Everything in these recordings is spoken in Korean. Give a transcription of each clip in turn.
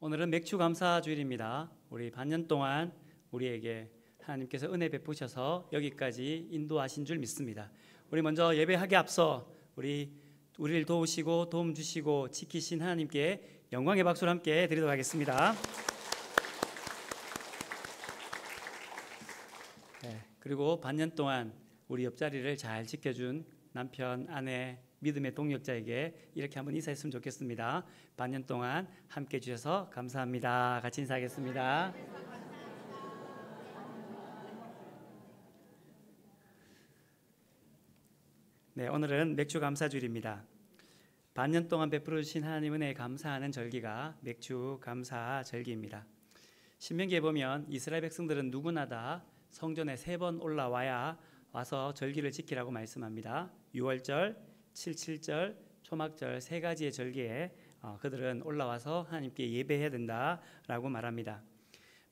오늘은 맥주 감사 주일입니다. 우리 반년 동안 우리에게 하나님께서 은혜 베푸셔서 여기까지 인도하신 줄 믿습니다. 우리 먼저 예배하기 앞서 우리를 도우시고 도움 주시고 지키신 하나님께 영광의 박수를 함께 드리도록 하겠습니다. 그리고 반년 동안 우리 옆자리를 잘 지켜준 남편, 아내, 믿음의 동역자에게 이렇게 한번 인사했으면 좋겠습니다. 반년 동안 함께 해주셔서 감사합니다. 같이 인사하겠습니다. 네, 오늘은 맥주 감사주일입니다. 반년 동안 베풀어 주신 하나님 은혜에 감사하는 절기가 맥주 감사 절기입니다. 신명기에 보면 이스라엘 백성들은 누구나 다 성전에 3번 올라와야 와서 절기를 지키라고 말씀합니다. 6월절, 7.7절, 초막절 3가지의 절기에 그들은 올라와서 하나님께 예배해야 된다라고 말합니다.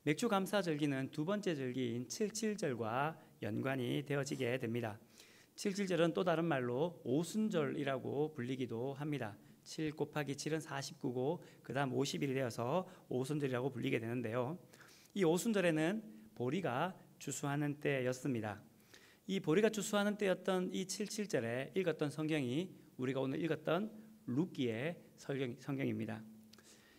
맥주 감사 절기는 두 번째 절기인 7.7절과 연관이 되어지게 됩니다. 7.7절은 또 다른 말로 오순절이라고 불리기도 합니다. 7 곱하기 7은 49고 그 다음 50일이 되어서 오순절이라고 불리게 되는데요. 이 오순절에는 보리가 추수하는 때였습니다. 이 보리가 추수하는 때였던 이 7.7절에 읽었던 성경이 우리가 오늘 읽었던 룻기의 성경입니다.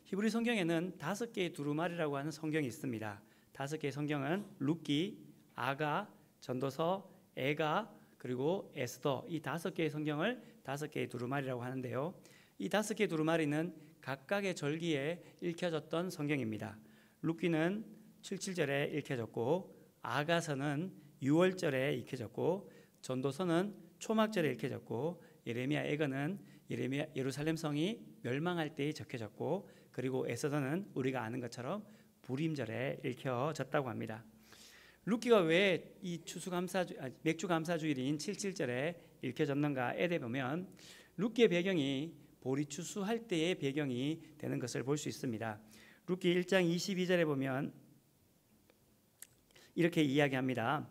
히브리 성경에는 5개의 두루마리라고 하는 성경이 있습니다. 5개의 성경은 룻기, 아가, 전도서, 에가, 그리고 에스더, 이 5개의 성경을 5개의 두루마리라고 하는데요. 이 5개의 두루마리는 각각의 절기에 읽혀졌던 성경입니다. 룻기는 7.7절에 읽혀졌고, 아가서는 6월절에 읽혀졌고, 전도서는 초막절에 읽혀졌고, 예레미야 에거는 예루살렘 성이 멸망할 때에 적혀졌고, 그리고 에스더는 우리가 아는 것처럼 불임절에 읽혀졌다고 합니다. 룻기가 왜 이 맥주 감사주일인 7.7절에 읽혀졌는가에 대해 보면 룻기의 배경이 보리 추수할 때의 배경이 되는 것을 볼 수 있습니다. 룻기 1장 22절에 보면 이렇게 이야기합니다.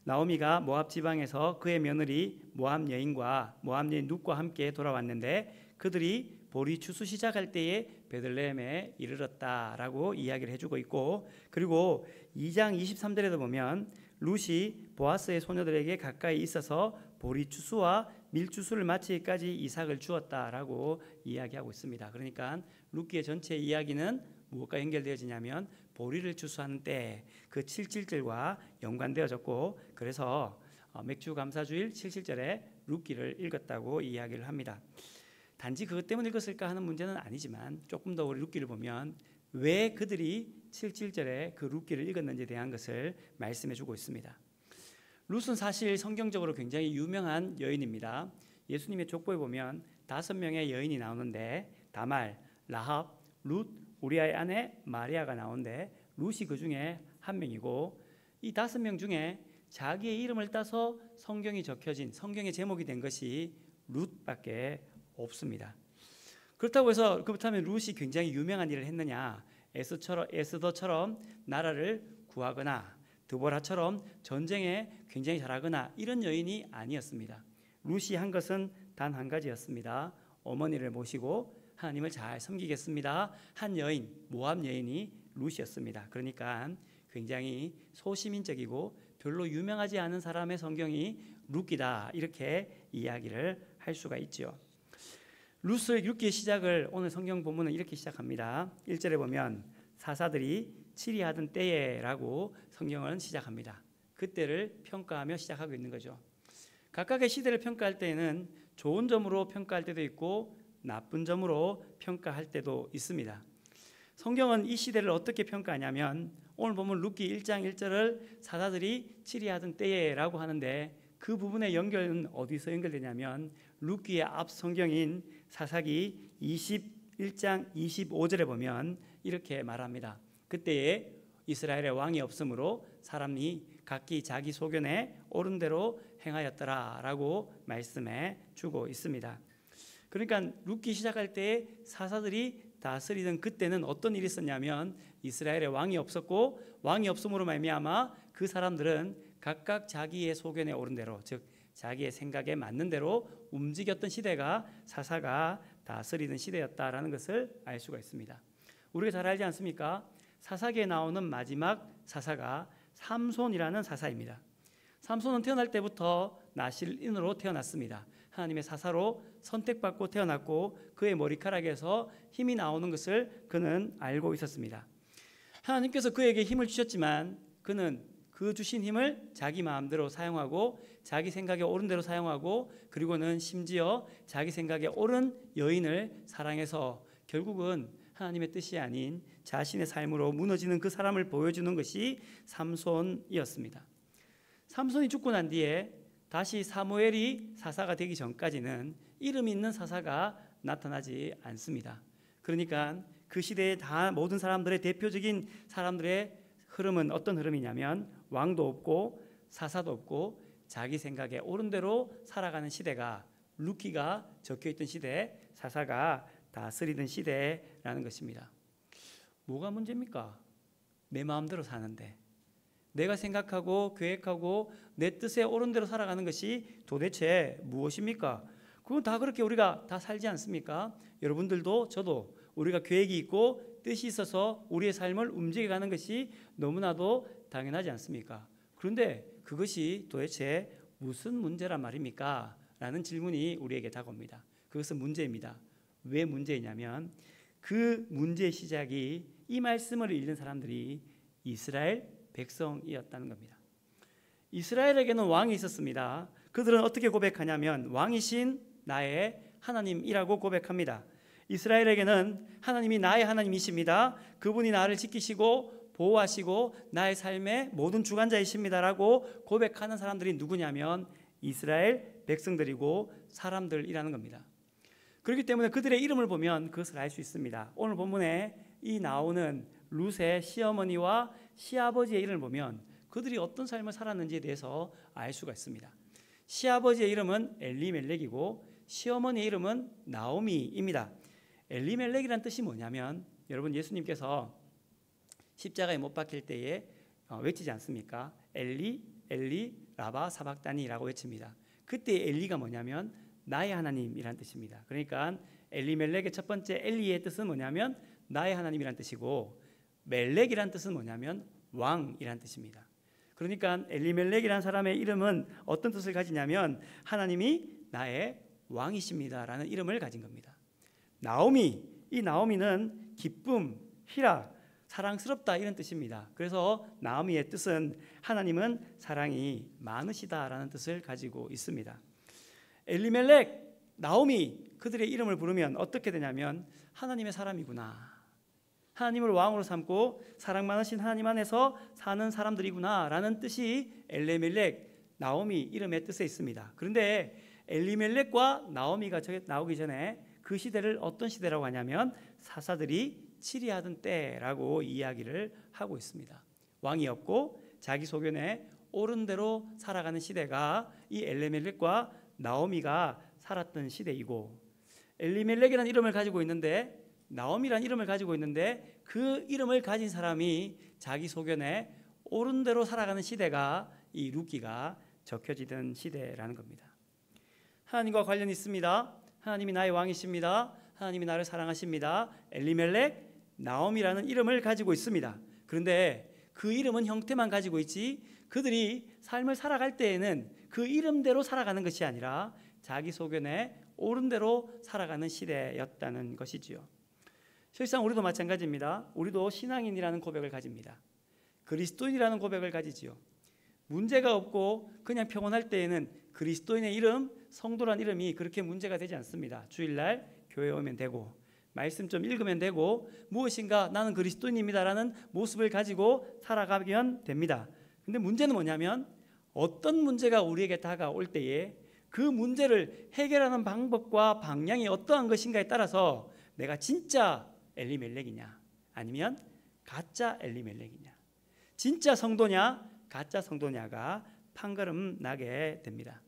나오미가 모압 지방에서 그의 며느리 모압 여인과 모압 여인 룻과 함께 돌아왔는데 그들이 보리 추수 시작할 때에 베들레헴에 이르렀다라고 이야기를 해주고 있고, 그리고 2장 23절에도 보면 룻이 보아스의 소녀들에게 가까이 있어서 보리 추수와 밀 추수를 마치기까지 이삭을 주었다라고 이야기하고 있습니다. 그러니까 룻기의 전체 이야기는 무엇과 연결되어지냐면 보리를 추수하는 때 그 7.7절과 연관되어졌고, 그래서 맥주 감사주일 7.7절에 룻기를 읽었다고 이야기를 합니다. 단지 그것 때문에 읽었을까 하는 문제는 아니지만 조금 더 우리 룻기를 보면 왜 그들이 7.7절에 그 룻기를 읽었는지에 대한 것을 말씀해 주고 있습니다. 룻은 사실 성경적으로 굉장히 유명한 여인입니다. 예수님의 족보에 보면 5명의 여인이 나오는데 다말, 라합, 룻, 우리아의 아내 마리아가 나오는데 룻이 그 중에 한 명이고, 이 5명 중에 자기의 이름을 따서 성경이 적혀진 성경의 제목이 된 것이 룻밖에 없습니다. 그렇다면 룻이 굉장히 유명한 일을 했느냐? 에스더처럼 나라를 구하거나 드보라처럼 전쟁에 굉장히 잘하거나 이런 여인이 아니었습니다. 룻이 한 것은 단 한 가지였습니다. 어머니를 모시고 하나님을 잘 섬기겠습니다 한 여인, 모압 여인이 룻이었습니다. 그러니까 굉장히 소시민적이고 별로 유명하지 않은 사람의 성경이 룻기다, 이렇게 이야기를 할 수가 있죠. 룻기의 시작을 오늘 성경 본문은 이렇게 시작합니다. 1절에 보면 사사들이 치리하던 때에라고 성경은 시작합니다. 그때를 평가하며 시작하고 있는 거죠. 각각의 시대를 평가할 때에는 좋은 점으로 평가할 때도 있고 나쁜 점으로 평가할 때도 있습니다. 성경은 이 시대를 어떻게 평가하냐면 오늘 보면 룻기 1장 1절을 사사들이 치리하던 때에라고 하는데 그 부분의 연결은 어디서 연결되냐면 룻기의 앞 성경인 사사기 21장 25절에 보면 이렇게 말합니다. 그때에 이스라엘의 왕이 없으므로 사람이 각기 자기 소견에 옳은 대로 행하였더라라고 말씀해 주고 있습니다. 그러니까 룻기 시작할 때 사사들이 다스리던 그때는 어떤 일이 있었냐면 이스라엘의 왕이 없었고, 왕이 없음으로 말미암아 그 사람들은 각각 자기의 소견에 옳은 대로, 즉 자기의 생각에 맞는 대로 움직였던 시대가 사사가 다스리던 시대였다라는 것을 알 수가 있습니다. 우리가 잘 알지 않습니까? 사사기에 나오는 마지막 사사가 삼손이라는 사사입니다. 삼손은 태어날 때부터 나실인으로 태어났습니다. 하나님의 사사로 선택받고 태어났고 그의 머리카락에서 힘이 나오는 것을 그는 알고 있었습니다. 하나님께서 그에게 힘을 주셨지만 그는 그 주신 힘을 자기 마음대로 사용하고 자기 생각에 옳은 대로 사용하고 그리고는 심지어 자기 생각에 옳은 여인을 사랑해서 결국은 하나님의 뜻이 아닌 자신의 삶으로 무너지는 그 사람을 보여주는 것이 삼손이었습니다. 삼손이 죽고 난 뒤에 다시 사무엘이 사사가 되기 전까지는 이름 있는 사사가 나타나지 않습니다. 그러니까 그 시대의 다 모든 사람들의 대표적인 사람들의 흐름은 어떤 흐름이냐면 왕도 없고 사사도 없고 자기 생각에 옳은 대로 살아가는 시대가 루키가 적혀있던 시대, 사사가 다스리던 시대라는 것입니다. 뭐가 문제입니까? 내 마음대로 사는데 내가 생각하고 계획하고 내 뜻에 옳은 대로 살아가는 것이 도대체 무엇입니까? 그건 다 그렇게 우리가 다 살지 않습니까? 여러분들도 저도 우리가 계획이 있고 뜻이 있어서 우리의 삶을 움직여가는 것이 너무나도 당연하지 않습니까? 그런데 그것이 도대체 무슨 문제란 말입니까? 라는 질문이 우리에게 다가옵니다. 그것은 문제입니다. 왜 문제이냐면 그 문제의 시작이 이 말씀을 읽는 사람들이 이스라엘 백성이었다는 겁니다. 이스라엘에게는 왕이 있었습니다. 그들은 어떻게 고백하냐면 왕이신 나의 하나님이라고 고백합니다. 이스라엘에게는 하나님이 나의 하나님이십니다. 그분이 나를 지키시고 보호하시고 나의 삶의 모든 주관자이십니다라고 고백하는 사람들이 누구냐면 이스라엘 백성들이고 사람들이라는 겁니다. 그렇기 때문에 그들의 이름을 보면 그것을 알 수 있습니다. 오늘 본문에 이 나오는 룻의 시어머니와 시아버지의 이름을 보면 그들이 어떤 삶을 살았는지에 대해서 알 수가 있습니다. 시아버지의 이름은 엘리멜렉이고 시어머니의 이름은 나오미입니다. 엘리멜렉이란 뜻이 뭐냐면 여러분 예수님께서 십자가에 못 박힐 때에 외치지 않습니까? 엘리 엘리 라바 사박다니라고 외칩니다. 그때 엘리가 뭐냐면 나의 하나님이란 뜻입니다. 그러니까 엘리멜렉의 첫 번째 엘리의 뜻은 뭐냐면 나의 하나님이란 뜻이고 멜렉이란 뜻은 뭐냐면 왕이란 뜻입니다. 그러니까 엘리멜렉이란 사람의 이름은 어떤 뜻을 가지냐면 하나님이 나의 왕이십니다라는 이름을 가진 겁니다. 나오미, 이 나오미는 기쁨, 희락, 사랑스럽다 이런 뜻입니다. 그래서 나오미의 뜻은 하나님은 사랑이 많으시다라는 뜻을 가지고 있습니다. 엘리멜렉, 나오미 그들의 이름을 부르면 어떻게 되냐면 하나님의 사람이구나. 하나님을 왕으로 삼고 사랑 많으신 하나님 안에서 사는 사람들이구나 라는 뜻이 엘리멜렉, 나오미 이름의 뜻에 있습니다. 그런데 엘리멜렉과 나오미가 나오기 전에 그 시대를 어떤 시대라고 하냐면 사사들이 치리하던 때라고 이야기를 하고 있습니다. 왕이 없고 자기 소견에 옳은 대로 살아가는 시대가 이 엘리멜렉과 나오미가 살았던 시대이고 엘리멜렉이라는 이름을 가지고 있는데 나오미라는 이름을 가지고 있는데 그 이름을 가진 사람이 자기 소견에 옳은 대로 살아가는 시대가 이 룻기가 적혀지던 시대라는 겁니다. 하나님과 관련이 있습니다. 하나님이 나의 왕이십니다. 하나님이 나를 사랑하십니다. 엘리멜렉, 나오미라는 이름을 가지고 있습니다. 그런데 그 이름은 형태만 가지고 있지 그들이 삶을 살아갈 때에는 그 이름대로 살아가는 것이 아니라 자기 소견에 옳은 대로 살아가는 시대였다는 것이지요. 실상 우리도 마찬가지입니다. 우리도 신앙인이라는 고백을 가집니다. 그리스도인이라는 고백을 가지지요. 문제가 없고 그냥 평온할 때에는 그리스도인의 이름, 성도란 이름이 그렇게 문제가 되지 않습니다. 주일날 교회 오면 되고 말씀 좀 읽으면 되고 무엇인가 나는 그리스도인입니다라는 모습을 가지고 살아가면 됩니다. 근데 문제는 뭐냐면 어떤 문제가 우리에게 다가올 때에 그 문제를 해결하는 방법과 방향이 어떠한 것인가에 따라서 내가 진짜 엘리멜렉이냐 아니면 가짜 엘리멜렉이냐 진짜 성도냐 가짜 성도냐가 판가름 나게 됩니다.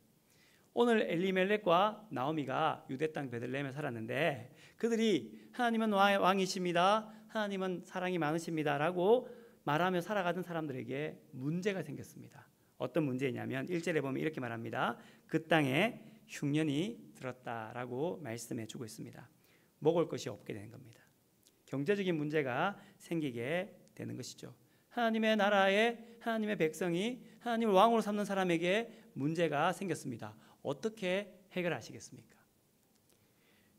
오늘 엘리멜렉과 나오미가 유대 땅 베들레헴에 살았는데 그들이 하나님은 왕이십니다. 하나님은 사랑이 많으십니다. 라고 말하며 살아가던 사람들에게 문제가 생겼습니다. 어떤 문제냐면 1절에 보면 이렇게 말합니다. 그 땅에 흉년이 들었다라고 말씀해 주고 있습니다. 먹을 것이 없게 되는 겁니다. 경제적인 문제가 생기게 되는 것이죠. 하나님의 나라에 하나님의 백성이 하나님을 왕으로 삼는 사람에게 문제가 생겼습니다. 어떻게 해결하시겠습니까?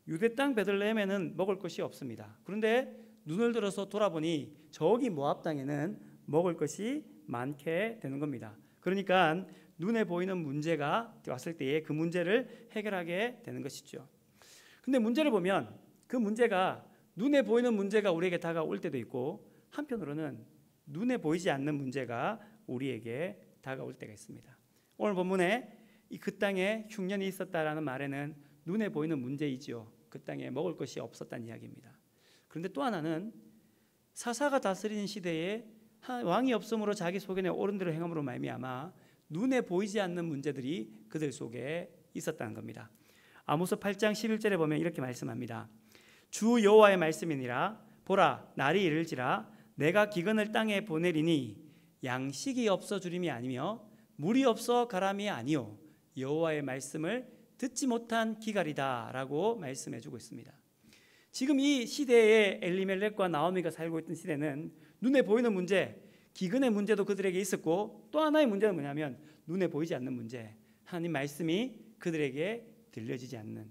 유대 땅 베들레헴에는 먹을 것이 없습니다. 그런데 눈을 들어서 돌아보니 저기 모압 땅에는 먹을 것이 많게 되는 겁니다. 그러니까 눈에 보이는 문제가 왔을 때에 그 문제를 해결하게 되는 것이죠. 근데 문제를 보면 그 문제가 눈에 보이는 문제가 우리에게 다가올 때도 있고 한편으로는 눈에 보이지 않는 문제가 우리에게 다가올 때가 있습니다. 오늘 본문에 그 땅에 흉년이 있었다라는 말에는 눈에 보이는 문제이지요. 그 땅에 먹을 것이 없었다는 이야기입니다. 그런데 또 하나는 사사가 다스리는 시대에 왕이 없으므로 자기 소견에 옳은 대로 행함으로 말미암아 눈에 보이지 않는 문제들이 그들 속에 있었다는 겁니다. 아모스 8장 11절에 보면 이렇게 말씀합니다. 주 여호와의 말씀이니라. 보라, 날이 이를지라 내가 기근을 땅에 보내리니 양식이 없어 주림이 아니며 물이 없어 가람이 아니요 여호와의 말씀을 듣지 못한 기갈이다 라고 말씀해 주고 있습니다. 지금 이 시대에 엘리멜렉과 나오미가 살고 있던 시대는 눈에 보이는 문제, 기근의 문제도 그들에게 있었고 또 하나의 문제는 뭐냐면 눈에 보이지 않는 문제, 하나님 말씀이 그들에게 들려지지 않는,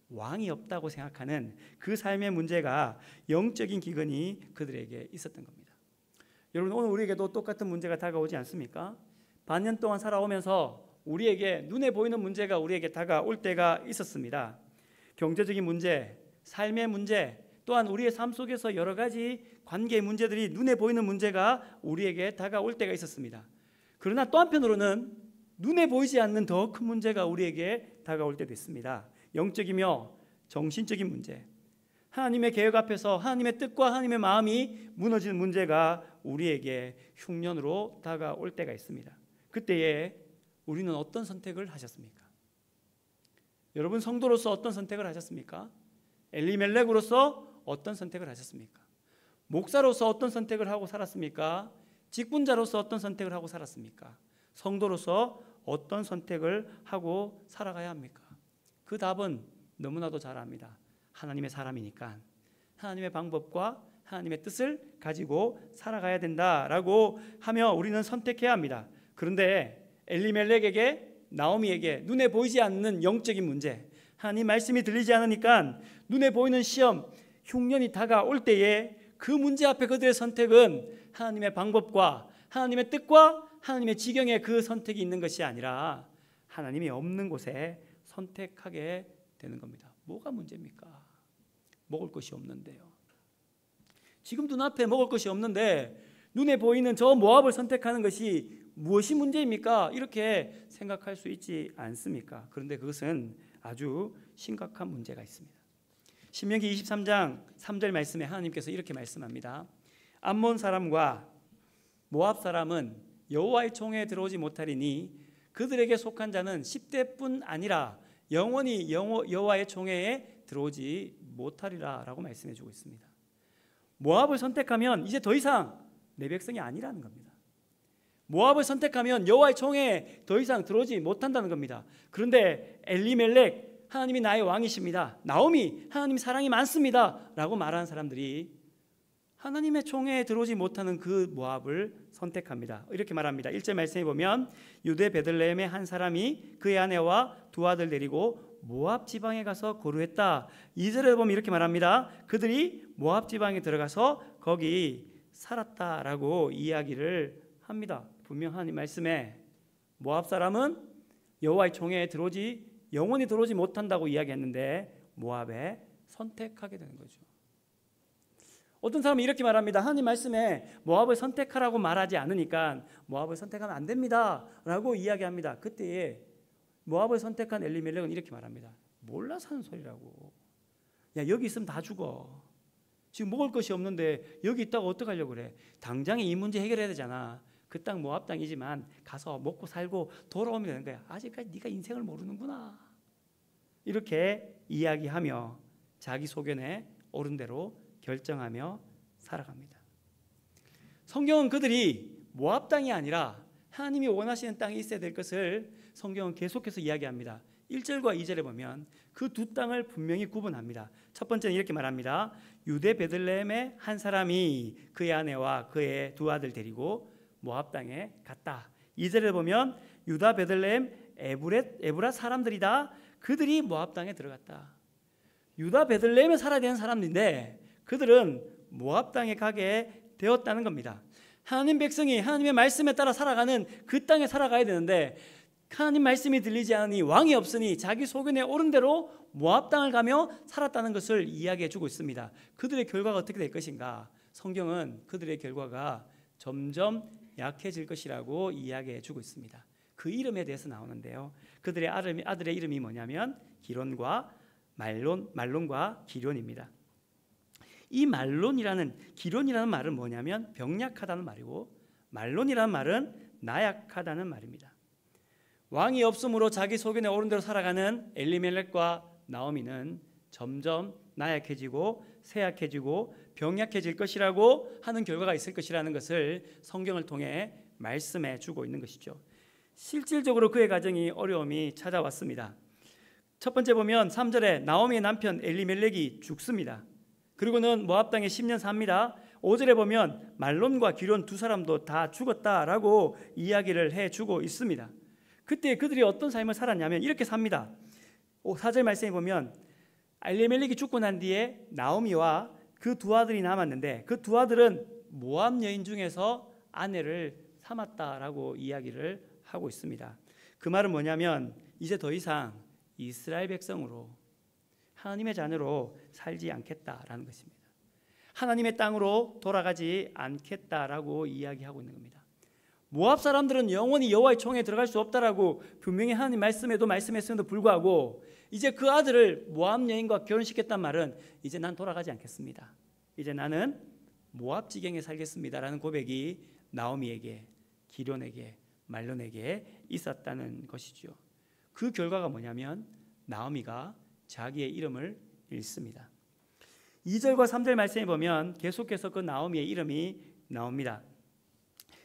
왕이 없다고 생각하는 그 삶의 문제가, 영적인 기근이 그들에게 있었던 겁니다. 여러분, 오늘 우리에게도 똑같은 문제가 다가오지 않습니까? 반년 동안 살아오면서 우리에게 눈에 보이는 문제가 우리에게 다가올 때가 있었습니다. 경제적인 문제, 삶의 문제, 또한 우리의 삶 속에서 여러 가지 관계의 문제들이 눈에 보이는 문제가 우리에게 다가올 때가 있었습니다. 그러나 또 한편으로는 눈에 보이지 않는 더 큰 문제가 우리에게 다가올 때도 있습니다. 영적이며 정신적인 문제, 하나님의 계획 앞에서 하나님의 뜻과 하나님의 마음이 무너지는 문제가 우리에게 흉년으로 다가올 때가 있습니다. 그때에 우리는 어떤 선택을 하셨습니까? 여러분, 성도로서 어떤 선택을 하셨습니까? 엘리멜렉으로서 어떤 선택을 하셨습니까? 목사로서 어떤 선택을 하고 살았습니까? 직분자로서 어떤 선택을 하고 살았습니까? 성도로서 어떤 선택을 하고 살아가야 합니까? 그 답은 너무나도 잘 압니다. 하나님의 사람이니까 하나님의 방법과 하나님의 뜻을 가지고 살아가야 된다라고 하며 우리는 선택해야 합니다. 그런데 엘리멜렉에게, 나오미에게 눈에 보이지 않는 영적인 문제, 하나님 말씀이 들리지 않으니까 눈에 보이는 시험, 흉년이 다가올 때에 그 문제 앞에 그들의 선택은 하나님의 방법과 하나님의 뜻과 하나님의 지경에 그 선택이 있는 것이 아니라 하나님이 없는 곳에 선택하게 되는 겁니다. 뭐가 문제입니까? 먹을 것이 없는데요. 지금 눈앞에 먹을 것이 없는데 눈에 보이는 저 모압을 선택하는 것이 무엇이 문제입니까? 이렇게 생각할 수 있지 않습니까? 그런데 그것은 아주 심각한 문제가 있습니다. 신명기 23장 3절 말씀에 하나님께서 이렇게 말씀합니다. 암몬 사람과 모압 사람은 여호와의 총회에 들어오지 못하리니 그들에게 속한 자는 10대뿐 아니라 영원히 여호와의 총회에 들어오지 못하리라 라고 말씀해 주고 있습니다. 모압을 선택하면 이제 더 이상 내 백성이 아니라는 겁니다. 모압을 선택하면 여호와의 총회에 더 이상 들어오지 못한다는 겁니다. 그런데 엘리멜렉, 하나님이 나의 왕이십니다, 나오미, 하나님 사랑이 많습니다 라고 말하는 사람들이 하나님의 총회에 들어오지 못하는 그 모압을 선택합니다. 이렇게 말합니다. 1절 말씀에 보면 유대 베들레헴의 한 사람이 그의 아내와 두 아들 데리고 모압 지방에 가서 거류했다. 2절에 보면 이렇게 말합니다. 그들이 모압 지방에 들어가서 거기 살았다라고 이야기를 합니다. 분명 하나님 말씀에 모압 사람은 여호와의 총회에 영원히 들어오지 못한다고 이야기했는데 모압에 선택하게 되는 거죠. 어떤 사람은 이렇게 말합니다. 하나님 말씀에 모압을 선택하라고 말하지 않으니까 모압을 선택하면 안 됩니다 라고 이야기합니다. 그때에 모압을 선택한 엘리멜렉은 이렇게 말합니다. 몰라서 하는 소리라고. 야, 여기 있으면 다 죽어. 지금 먹을 것이 없는데 여기 있다가 어떡하려고 그래. 당장에 이 문제 해결해야 되잖아. 그 땅 모압 땅이지만 가서 먹고 살고 돌아오면 되는 거야. 아직까지 네가 인생을 모르는구나. 이렇게 이야기하며 자기 소견에 옳은 대로 결정하며 살아갑니다. 성경은 그들이 모압 땅이 아니라 하나님이 원하시는 땅에 있어야 될 것을 성경은 계속해서 이야기합니다. 1절과 2절에 보면 그 두 땅을 분명히 구분합니다. 첫 번째는 이렇게 말합니다. 유대 베들레헴의 한 사람이 그의 아내와 그의 두 아들 데리고 모압 땅에 갔다. 2절에 보면 유다 베들레헴 에브라 사람들이다. 그들이 모압 땅에 들어갔다. 유다 베들레헴에 살아야 되는 사람들인데 그들은 모압 땅에 가게 되었다는 겁니다. 하나님 백성이 하나님의 말씀에 따라 살아가는 그 땅에 살아가야 되는데 하나님 말씀이 들리지 않으니 왕이 없으니 자기 소견에 오른 대로 모압 땅을 가며 살았다는 것을 이야기해 주고 있습니다. 그들의 결과가 어떻게 될 것인가? 성경은 그들의 결과가 점점 약해질 것이라고 이야기해 주고 있습니다. 그 이름에 대해서 나오는데요. 그들의 아들의 이름이 뭐냐면 기론과 말론과 기론입니다. 이 기론이라는 말은 뭐냐면 병약하다는 말이고 말론이라는 말은 나약하다는 말입니다. 왕이 없으므로 자기 소견에 오른 대로 살아가는 엘리멜렉과 나오미는 점점 나약해지고 쇠약해지고 병약해질 것이라고 하는 결과가 있을 것이라는 것을 성경을 통해 말씀해 주고 있는 것이죠. 실질적으로 그의 가정이 어려움이 찾아왔습니다. 첫 번째 보면 3절에 나오미의 남편 엘리멜렉이 죽습니다. 그리고는 모압 땅에 10년 삽니다. 5절에 보면 말론과 기론 두 사람도 다 죽었다라고 이야기를 해주고 있습니다. 그때 그들이 어떤 삶을 살았냐면 이렇게 삽니다. 4절 말씀에 보면 엘리멜렉이 죽고 난 뒤에 나오미와 그 두 아들이 남았는데 그 두 아들은 모압 여인 중에서 아내를 삼았다라고 이야기를 하고 있습니다. 그 말은 뭐냐면 이제 더 이상 이스라엘 백성으로 하나님의 자녀로 살지 않겠다라는 것입니다. 하나님의 땅으로 돌아가지 않겠다라고 이야기하고 있는 겁니다. 모압 사람들은 영원히 여호와의 총에 들어갈 수 없다라고 분명히 하나님 말씀에도 말씀했음에도 불구하고 이제 그 아들을 모압 여인과 결혼시켰단 말은 이제 난 돌아가지 않겠습니다. 이제 나는 모압 지경에 살겠습니다라는 고백이 나오미에게 기론에게 말론에게 있었다는 것이죠. 그 결과가 뭐냐면 나오미가 자기의 이름을 잃습니다. 2절과 3절 말씀에 보면 계속해서 그 나오미의 이름이 나옵니다.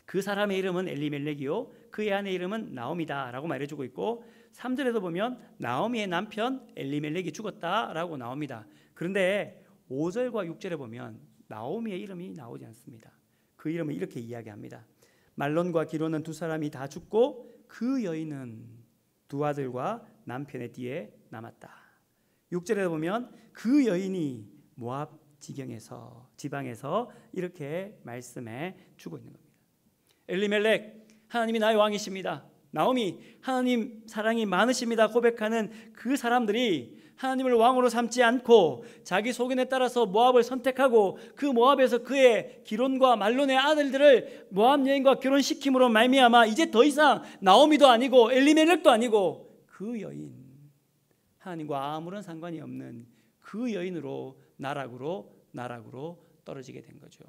그 사람의 이름은 엘리멜렉이요 그의 아내의 이름은 나오미다라고 말해주고 있고 3절에도 보면 나오미의 남편 엘리멜렉이 죽었다라고 나옵니다. 그런데 5절과 6절에 보면 나오미의 이름이 나오지 않습니다. 그 이름을 이렇게 이야기합니다. 말론과 기론은 두 사람이 다 죽고 그 여인은 두 아들과 남편의 뒤에 남았다. 6절에 보면 그 여인이 모압 지방에서 이렇게 말씀해 주고 있는 겁니다. 엘리멜렉 하나님이 나의 왕이십니다. 나오미 하나님 사랑이 많으십니다 고백하는 그 사람들이 하나님을 왕으로 삼지 않고 자기 소견에 따라서 모압을 선택하고 그 모압에서 그의 기론과 말론의 아들들을 모압 여인과 결혼시킴으로 말미암아 이제 더 이상 나오미도 아니고 엘리멜렉도 아니고 그 여인 하나님과 아무런 상관이 없는 그 여인으로 나락으로 떨어지게 된 거죠.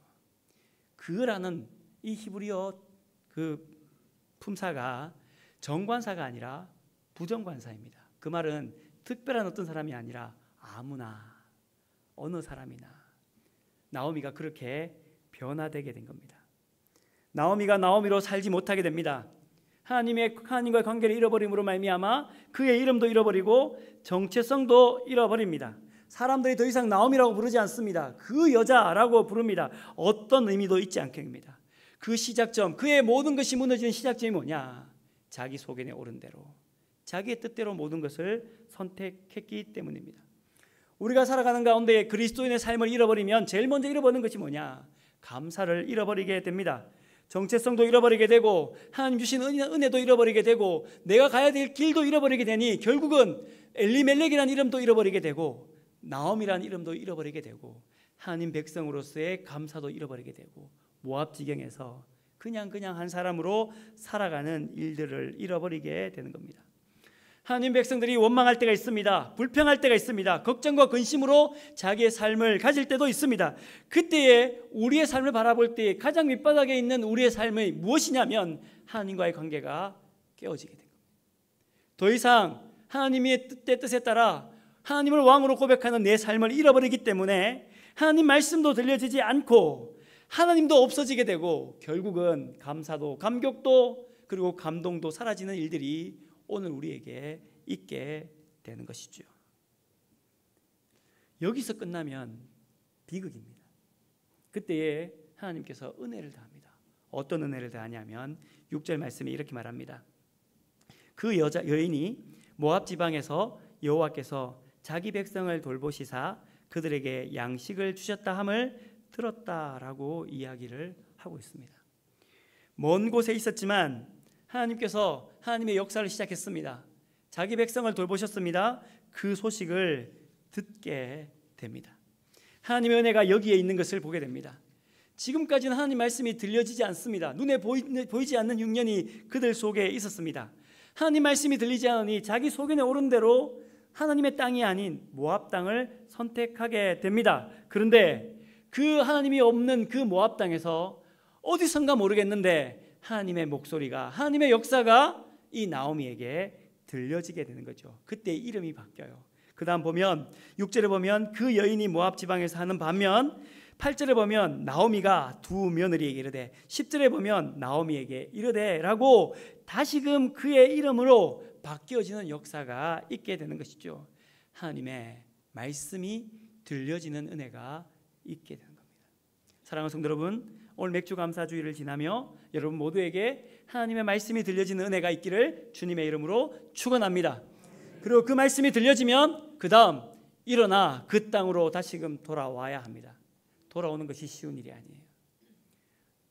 그라는 이 히브리어 그 품사가 정관사가 아니라 부정관사입니다. 그 말은 특별한 어떤 사람이 아니라 아무나 어느 사람이나 나오미가 그렇게 변화되게 된 겁니다. 나오미가 나오미로 살지 못하게 됩니다. 하나님과의 관계를 잃어버림으로 말미암아 그의 이름도 잃어버리고 정체성도 잃어버립니다. 사람들이 더 이상 나오미라고 부르지 않습니다. 그 여자라고 부릅니다. 어떤 의미도 있지 않게 됩니다. 그 시작점, 그의 모든 것이 무너지는 시작점이 뭐냐? 자기 소견에 오른 대로 자기의 뜻대로 모든 것을 선택했기 때문입니다. 우리가 살아가는 가운데 그리스도인의 삶을 잃어버리면 제일 먼저 잃어버리는 것이 뭐냐? 감사를 잃어버리게 됩니다. 정체성도 잃어버리게 되고 하나님 주신 은혜도 잃어버리게 되고 내가 가야 될 길도 잃어버리게 되니 결국은 엘리멜렉이라는 이름도 잃어버리게 되고 나옴이라는 이름도 잃어버리게 되고 하나님 백성으로서의 감사도 잃어버리게 되고 모압 지경에서 그냥 한 사람으로 살아가는 일들을 잃어버리게 되는 겁니다. 하나님 백성들이 원망할 때가 있습니다. 불평할 때가 있습니다. 걱정과 근심으로 자기의 삶을 가질 때도 있습니다. 그때에 우리의 삶을 바라볼 때 가장 밑바닥에 있는 우리의 삶이 무엇이냐면 하나님과의 관계가 깨어지게 된 겁니다. 더 이상 하나님의 뜻에 따라 하나님을 왕으로 고백하는 내 삶을 잃어버리기 때문에 하나님 말씀도 들려지지 않고 하나님도 없어지게 되고 결국은 감사도 감격도 그리고 감동도 사라지는 일들이 오늘 우리에게 있게 되는 것이죠. 여기서 끝나면 비극입니다. 그때에 하나님께서 은혜를 더합니다. 어떤 은혜를 더하냐면 6절 말씀에 이렇게 말합니다. 그 여인이 모압 지방에서 여호와께서 자기 백성을 돌보시사 그들에게 양식을 주셨다 함을 들었다라고 이야기를 하고 있습니다. 먼 곳에 있었지만 하나님께서 하나님의 역사를 시작했습니다. 자기 백성을 돌보셨습니다. 그 소식을 듣게 됩니다. 하나님의 은혜가 여기에 있는 것을 보게 됩니다. 지금까지는 하나님 말씀이 들려지지 않습니다. 눈에 보이지 않는 흉년이 그들 속에 있었습니다. 하나님 말씀이 들리지 않으니 자기 소견에 오른 대로 하나님의 땅이 아닌 모압 땅을 선택하게 됩니다. 그런데 그 하나님이 없는 그 모압 땅에서 어디선가 모르겠는데 하나님의 목소리가, 하나님의 역사가 이 나오미에게 들려지게 되는 거죠. 그때 이름이 바뀌어요. 그 다음 보면 6절에 보면 그 여인이 모압 지방에서 하는 반면 8절에 보면 나오미가 두 며느리에게 이르되 10절에 보면 나오미에게 이르되 라고 다시금 그의 이름으로 바뀌어지는 역사가 있게 되는 것이죠. 하나님의 말씀이 들려지는 은혜가 있게 되는 겁니다. 사랑하는 성도 여러분, 오늘 맥주 감사주일을 지나며 여러분 모두에게 하나님의 말씀이 들려지는 은혜가 있기를 주님의 이름으로 축원합니다. 그리고 그 말씀이 들려지면 그 다음 일어나 그 땅으로 다시금 돌아와야 합니다. 돌아오는 것이 쉬운 일이 아니에요.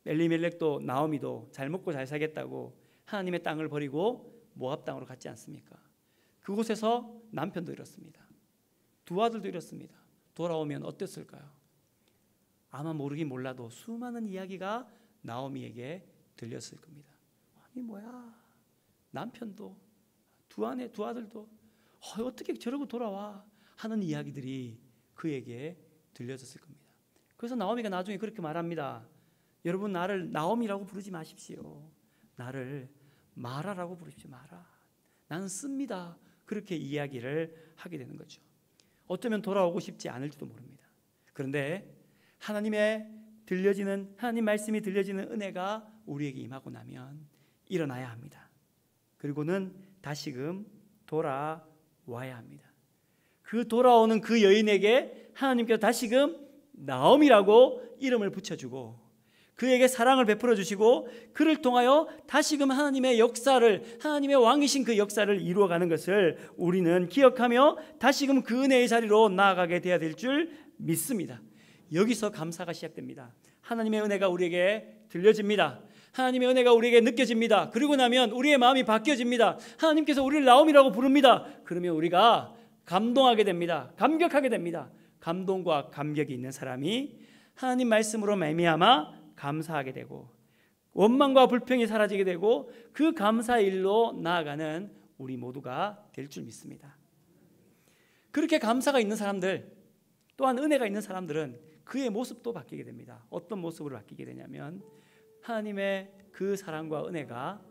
엘리멜렉도 나오미도 잘 먹고 잘 살겠다고 하나님의 땅을 버리고 모압 땅으로 갔지 않습니까? 그곳에서 남편도 잃었습니다. 두 아들도 잃었습니다. 돌아오면 어땠을까요? 아마 모르긴 몰라도 수많은 이야기가 나오미에게 들렸을 겁니다. 아니 뭐야, 남편도 두 아들도 어떻게 저러고 돌아와 하는 이야기들이 그에게 들려졌을 겁니다. 그래서 나오미가 나중에 그렇게 말합니다. 여러분, 나를 나오미라고 부르지 마십시오. 나를 마라라고 부르십시오. 마라. 나는 씁니다. 그렇게 이야기를 하게 되는 거죠. 어쩌면 돌아오고 싶지 않을지도 모릅니다. 그런데 하나님의 하나님 말씀이 들려지는 은혜가 우리에게 임하고 나면 일어나야 합니다. 그리고는 다시금 돌아와야 합니다. 그 돌아오는 그 여인에게 하나님께서 다시금 나오미라고 이름을 붙여주고 그에게 사랑을 베풀어 주시고 그를 통하여 다시금 하나님의 역사를, 하나님의 왕이신 그 역사를 이루어가는 것을 우리는 기억하며 다시금 그 은혜의 자리로 나아가게 되어야 될 줄 믿습니다. 여기서 감사가 시작됩니다. 하나님의 은혜가 우리에게 들려집니다. 하나님의 은혜가 우리에게 느껴집니다. 그리고 나면 우리의 마음이 바뀌어집니다. 하나님께서 우리를 나오미라고 부릅니다. 그러면 우리가 감동하게 됩니다. 감격하게 됩니다. 감동과 감격이 있는 사람이 하나님 말씀으로 말미암아 감사하게 되고 원망과 불평이 사라지게 되고 그 감사의 일로 나아가는 우리 모두가 될 줄 믿습니다. 그렇게 감사가 있는 사람들, 또한 은혜가 있는 사람들은 그의 모습도 바뀌게 됩니다. 어떤 모습으로 바뀌게 되냐면 하나님의 그 사랑과 은혜가,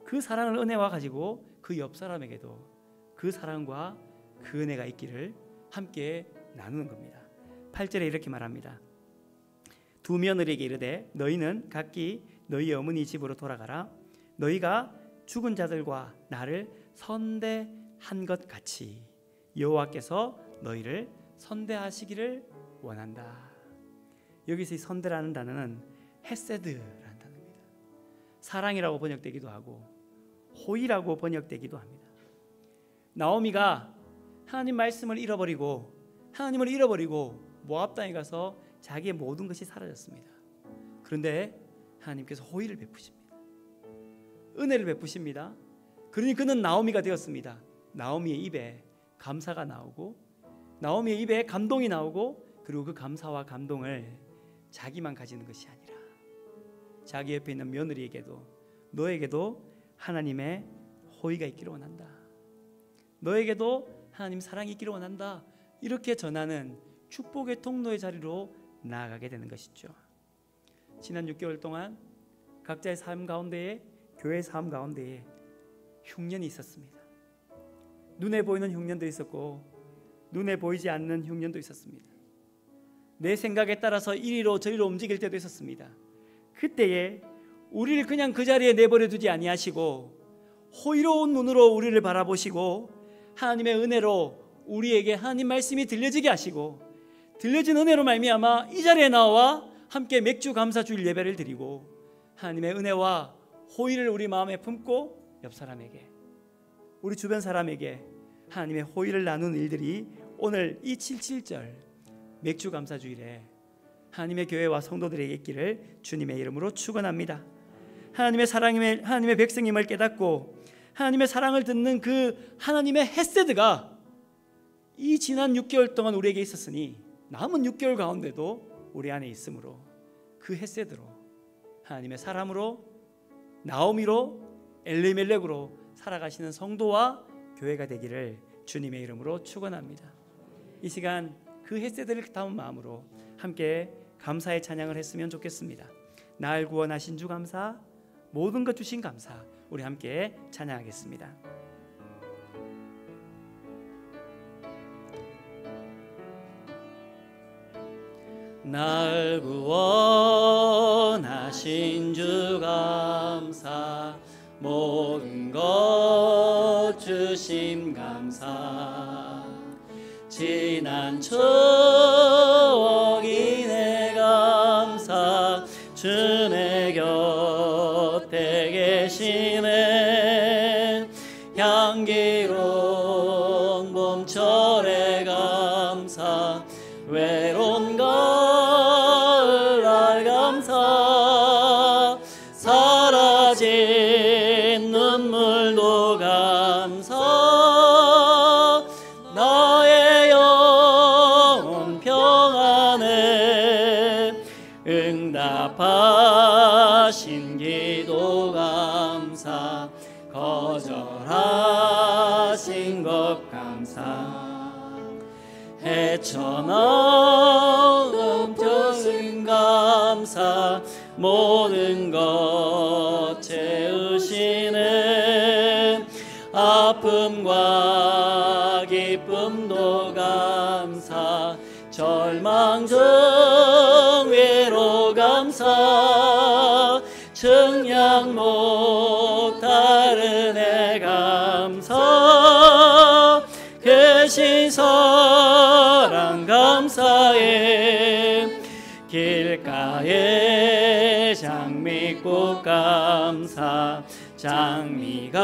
그 사랑을 은혜와 가지고 그 옆 사람에게도 그 사랑과 그 은혜가 있기를 함께 나누는 겁니다. 8절에 이렇게 말합니다. 두 며느리에게 이르되 너희는 각기 너희 어머니 집으로 돌아가라. 너희가 죽은 자들과 나를 선대한 것 같이 여호와께서 너희를 선대하시기를 원한다. 여기서 이 선대라는 단어는 헤세드라는 단어입니다. 사랑이라고 번역되기도 하고 호의라고 번역되기도 합니다. 나오미가 하나님 말씀을 잃어버리고 하나님을 잃어버리고 모압 땅에 가서 자기의 모든 것이 사라졌습니다. 그런데 하나님께서 호의를 베푸십니다. 은혜를 베푸십니다. 그러니 그는 나오미가 되었습니다. 나오미의 입에 감사가 나오고 나오미의 입에 감동이 나오고 그리고 그 감사와 감동을 자기만 가지는 것이 아니라 자기 옆에 있는 며느리에게도 너에게도 하나님의 호의가 있기를 원한다. 너에게도 하나님 사랑이 있기를 원한다. 이렇게 전하는 축복의 통로의 자리로 나아가게 되는 것이죠. 지난 6개월 동안 각자의 삶 가운데에, 교회의 삶 가운데에 흉년이 있었습니다. 눈에 보이는 흉년도 있었고 눈에 보이지 않는 흉년도 있었습니다. 내 생각에 따라서 이리로 저리로 움직일 때도 있었습니다. 그때에 우리를 그냥 그 자리에 내버려 두지 아니하시고 호의로운 눈으로 우리를 바라보시고 하나님의 은혜로 우리에게 하나님 말씀이 들려지게 하시고, 들려진 은혜로 말미암아 이 자리에 나와 함께 맥주 감사 주일 예배를 드리고, 하나님의 은혜와 호의를 우리 마음에 품고 옆 사람에게, 우리 주변 사람에게 하나님의 호의를 나누는 일들이 오늘 이 7.7절 맥주 감사 주일에 하나님의 교회와 성도들에게 있기를 주님의 이름으로 축원합니다. 하나님의 사랑임을, 하나님의 백성임을 깨닫고 하나님의 사랑을 듣는 그 하나님의 헤세드가 이 지난 6개월 동안 우리에게 있었으니 남은 6개월 가운데도 우리 안에 있으므로 그 헤세드로 하나님의 사람으로, 나오미로, 엘리멜렉으로 살아가시는 성도와 교회가 되기를 주님의 이름으로 축원합니다. 이 시간 그 헤세드를 담은 마음으로 함께 감사의 찬양을 했으면 좋겠습니다. 날 구원하신 주 감사, 모든 것 주신 감사, 우리 함께 찬양하겠습니다. 날 구원하신 주 감사, 모든 것 주심 감사, 지난 추억이 내 감사, 주 내 곁에 계시네. 향기로운 봄철의 감사, 외로운 가을날 감사, 사라진 눈물도 감사, 나의 영혼 평안에 응답하신 기도 감사, 거절하신 것 감사, 헤쳐나온 tö신 감사, 모든 것 채우시네. 아픔과 기쁨도 감사, 절망 중 외로 감사, 증량 못하는 애 감사, 계신 사랑 감사해. 길가에 장미꽃 감사, 장미가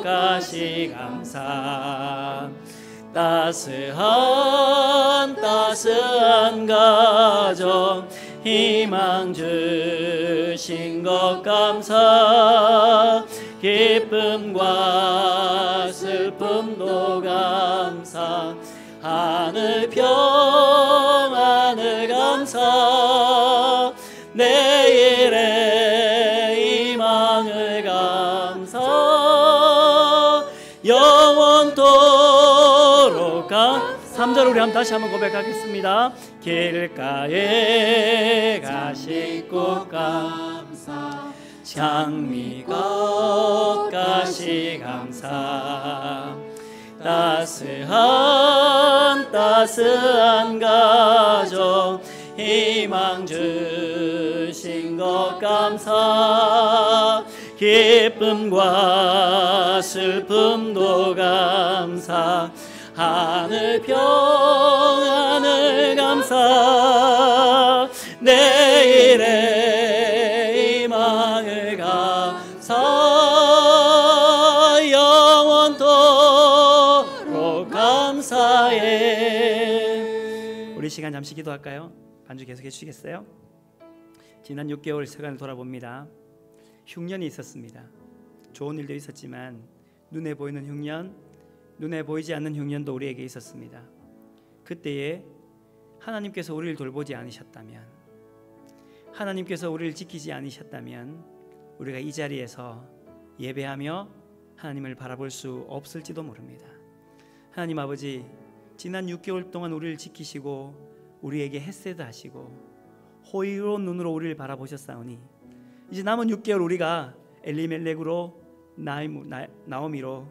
가시 감사, 따스한 가정 희망 주신 것 감사, 기쁨과 슬픔도 감사, 하늘 평안을 감사, 내일의 희망을 감사, 영원토록 감사. 3절 우리 다시 한번 고백하겠습니다. 길가에 가시 꽃 감사, 장미꽃 가시 감사, 따스한 가정 희망 주신 것 감사, 기쁨과 슬픔도 감사, 하늘 평안을 감사, 내일의 희망을 감사, 영원토록 감사해. 우리 시간 잠시 기도할까요? 반주 계속해 주시겠어요? 지난 6개월 세간을 돌아봅니다. 흉년이 있었습니다. 좋은 일도 있었지만 눈에 보이는 흉년, 눈에 보이지 않는 흉년도 우리에게 있었습니다. 그때에 하나님께서 우리를 돌보지 않으셨다면, 하나님께서 우리를 지키지 않으셨다면 우리가 이 자리에서 예배하며 하나님을 바라볼 수 없을지도 모릅니다. 하나님 아버지, 지난 6개월 동안 우리를 지키시고 우리에게 헤세드 하시고 호의로운 눈으로 우리를 바라보셨사오니, 이제 남은 6개월 우리가 엘리멜렉으로 나오미로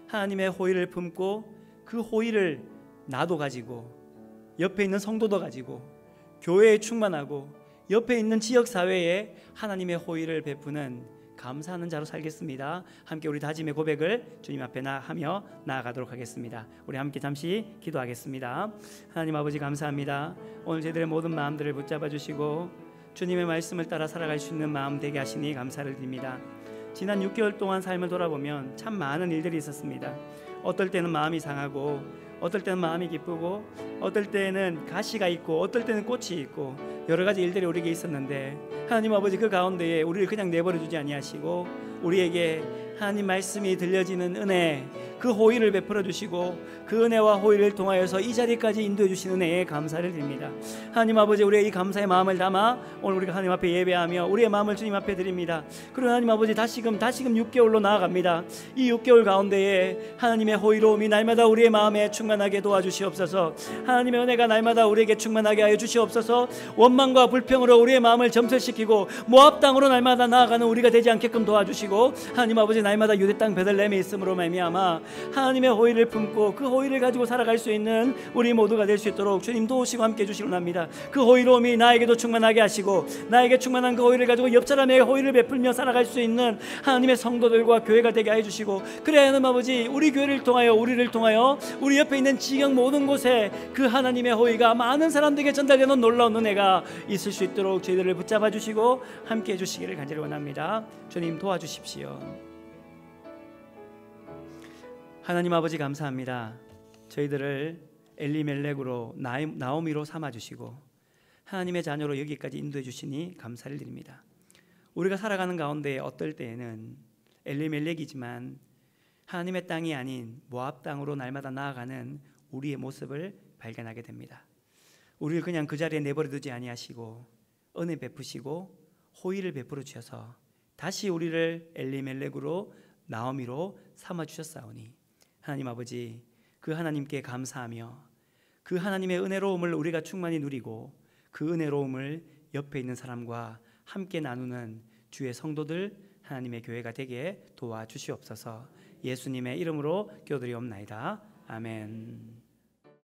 하나님의 호의를 품고 그 호의를 나도 가지고 옆에 있는 성도도 가지고 교회에 충만하고 옆에 있는 지역사회에 하나님의 호의를 베푸는 감사하는 자로 살겠습니다. 함께 우리 다짐의 고백을 주님 앞에 하며 나아가도록 하겠습니다. 우리 함께 잠시 기도하겠습니다. 하나님 아버지 감사합니다. 오늘 저희들의 모든 마음들을 붙잡아 주시고 주님의 말씀을 따라 살아갈 수 있는 마음 되게 하시니 감사를 드립니다. 지난 6개월 동안 삶을 돌아보면 참 많은 일들이 있었습니다. 어떨 때는 마음이 상하고, 어떨 때는 마음이 기쁘고, 어떨 때는 가시가 있고, 어떨 때는 꽃이 있고, 여러 가지 일들이 우리에게 있었는데 하나님 아버지 그 가운데에 우리를 그냥 내버려 두지 아니하시고 우리에게 하나님 말씀이 들려지는 은혜, 그 호의를 베풀어 주시고 그 은혜와 호의를 통하여서 이 자리까지 인도해 주신 은혜에 감사를 드립니다. 하나님 아버지, 우리의 이 감사의 마음을 담아 오늘 우리가 하나님 앞에 예배하며 우리의 마음을 주님 앞에 드립니다. 그리고 하나님 아버지 다시금 6개월로 나아갑니다. 이 6개월 가운데에 하나님의 호의로움이 날마다 우리의 마음에 충만하게 도와주시옵소서. 하나님의 은혜가 날마다 우리에게 충만하게 하여 주시옵소서. 원망과 불평으로 우리의 마음을 점철시키고 모압 땅으로 날마다 나아가는 우리가 되지 않게끔 도와주시고, 하나님 아버지 날마다 유대 땅 베들레헴에 있음으로 말미암아 하나님의 호의를 품고 그 호의를 가지고 살아갈 수 있는 우리 모두가 될 수 있도록 주님 도우시고 함께 해주시기 원합니다. 그 호의로움이 나에게도 충만하게 하시고 나에게 충만한 그 호의를 가지고 옆 사람에게 호의를 베풀며 살아갈 수 있는 하나님의 성도들과 교회가 되게 해주시고, 그래야 하나님 아버지 우리 교회를 통하여 우리를 통하여 우리 옆에 있는 지경 모든 곳에 그 하나님의 호의가 많은 사람들에게 전달되는 놀라운 은혜가 있을 수 있도록 저희들을 붙잡아 주시고 함께 해주시기를 간절히 원합니다. 주님 도와주십시오. 하나님 아버지 감사합니다. 저희들을 엘리멜렉으로 나오미로 삼아주시고 하나님의 자녀로 여기까지 인도해 주시니 감사를 드립니다. 우리가 살아가는 가운데 어떨 때에는 엘리멜렉이지만 하나님의 땅이 아닌 모압 땅으로 날마다 나아가는 우리의 모습을 발견하게 됩니다. 우리를 그냥 그 자리에 내버려 두지 아니하시고 은혜 베푸시고 호의를 베풀어 주셔서 다시 우리를 엘리멜렉으로 나오미로 삼아 주셨사오니 하나님 아버지, 그 하나님께 감사하며 그 하나님의 은혜로움을 우리가 충만히 누리고 그 은혜로움을 옆에 있는 사람과 함께 나누는 주의 성도들, 하나님의 교회가 되게 도와주시옵소서. 예수님의 이름으로 기도드리옵나이다. 아멘.